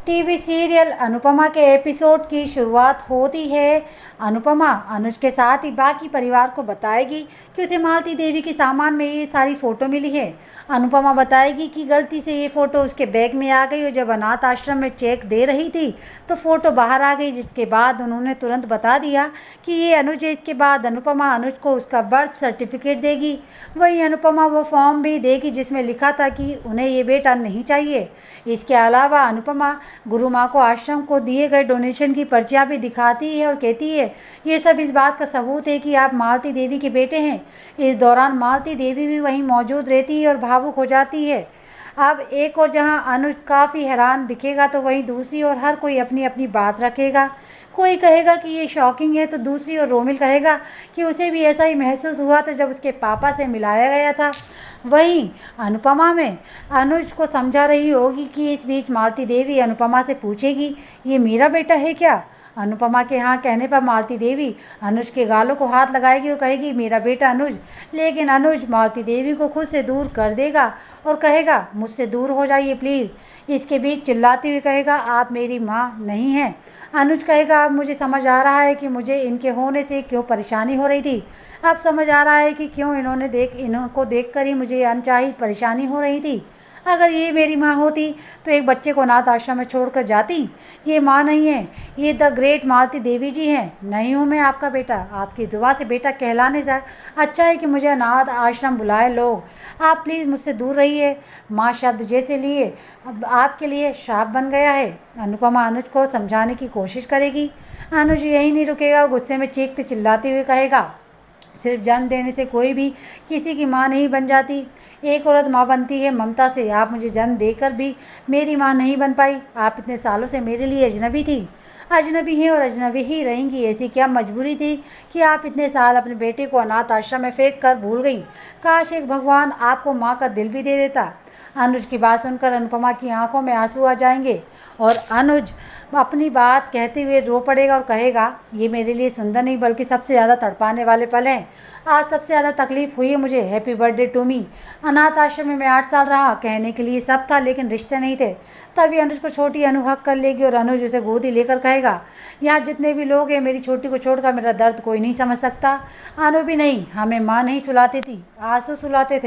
TV serial Anupama के episode की शुरुआत होती है। अनुपमा अनुज के साथ ही बाकी परिवार को बताएगी कि उसे मालती देवी के सामान में ये सारी फ़ोटो मिली है। अनुपमा बताएगी कि गलती से ये फ़ोटो उसके बैग में आ गई और जब अनाथ आश्रम में चेक दे रही थी तो फ़ोटो बाहर आ गई, जिसके बाद उन्होंने तुरंत बता दिया कि ये अनुज है। इसके बाद अनुपमा अनुज को उसका बर्थ सर्टिफिकेट देगी। वहीं अनुपमा वो फॉर्म भी देगी जिसमें लिखा था कि उन्हें ये बेटा नहीं चाहिए। इसके अलावा अनुपमा गुरु माँ को आश्रम को दिए गए डोनेशन की पर्चियाँ भी दिखाती है और कहती है ये सब इस बात का सबूत है कि आप मालती देवी के बेटे हैं। इस दौरान मालती देवी भी वहीं मौजूद रहती है और भावुक हो जाती है। अब एक और जहां अनुज काफ़ी हैरान दिखेगा तो वहीं दूसरी ओर हर कोई अपनी अपनी बात रखेगा। कोई कहेगा कि ये शॉकिंग है तो दूसरी ओर रोमिल कहेगा कि उसे भी ऐसा ही महसूस हुआ था जब उसके पापा से मिलाया गया था। वहीं अनुपमा में अनुज को समझा रही होगी कि इस बीच मालती देवी अनुपमा से पूछेगी ये मेरा बेटा है क्या। अनुपमा के हाँ कहने पर मालती देवी अनुज के गालों को हाथ लगाएगी और कहेगी मेरा बेटा अनुज। लेकिन अनुज मालती देवी को खुद से दूर कर देगा और कहेगा मुझसे दूर हो जाइए प्लीज़। इसके बीच चिल्लाते हुए कहेगा आप मेरी माँ नहीं हैं। अनुज कहेगा अब मुझे समझ आ रहा है कि मुझे इनके होने से क्यों परेशानी हो रही थी। अब समझ आ रहा है कि क्यों इनको देखकर ही मुझे अनचाही परेशानी हो रही थी। अगर ये मेरी माँ होती तो एक बच्चे को अनाथ आश्रम में छोड़कर जाती। ये माँ नहीं है, ये द ग्रेट मालती देवी जी हैं। नहीं हूँ मैं आपका बेटा, आपकी दुआ से बेटा कहलाने से अच्छा है कि मुझे अनाथ आश्रम बुलाए लोग। आप प्लीज़ मुझसे दूर रहिए। माँ शब्द जैसे लिए अब आपके लिए श्राप बन गया है। अनुपमा अनुज को समझाने की कोशिश करेगी। अनुज यही नहीं रुकेगा, गुस्से में चीखते चिल्लाते हुए कहेगा सिर्फ जन्म देने से कोई भी किसी की माँ नहीं बन जाती। एक औरत माँ बनती है ममता से। आप मुझे जन्म देकर भी मेरी माँ नहीं बन पाई। आप इतने सालों से मेरे लिए अजनबी थी, अजनबी हैं और अजनबी ही रहेंगी। ऐसी क्या मजबूरी थी कि आप इतने साल अपने बेटे को अनाथ आश्रम में फेंक कर भूल गई। काश एक भगवान आपको माँ का दिल भी दे देता। अनुज की बात सुनकर अनुपमा की आंखों में आंसू आ जाएंगे और अनुज अपनी बात कहते हुए रो पड़ेगा और कहेगा ये मेरे लिए सुंदर नहीं बल्कि सबसे ज़्यादा तड़पाने वाले पल हैं। आज सबसे ज़्यादा तकलीफ़ हुई है मुझे। Happy birthday to me. अनाथ आश्रम में मैं 8 साल रहा। कहने के लिए सब था लेकिन रिश्ते नहीं थे। तभी अनुज को छोटी अनु हक कर लेगी और अनुज उसे गोदी लेकर कहेगा यहाँ जितने भी लोग हैं मेरी छोटी को छोड़कर मेरा दर्द कोई नहीं समझ सकता। अनु भी नहीं, हमें माँ नहीं सुलाती थी, आंसू सुलाते थे।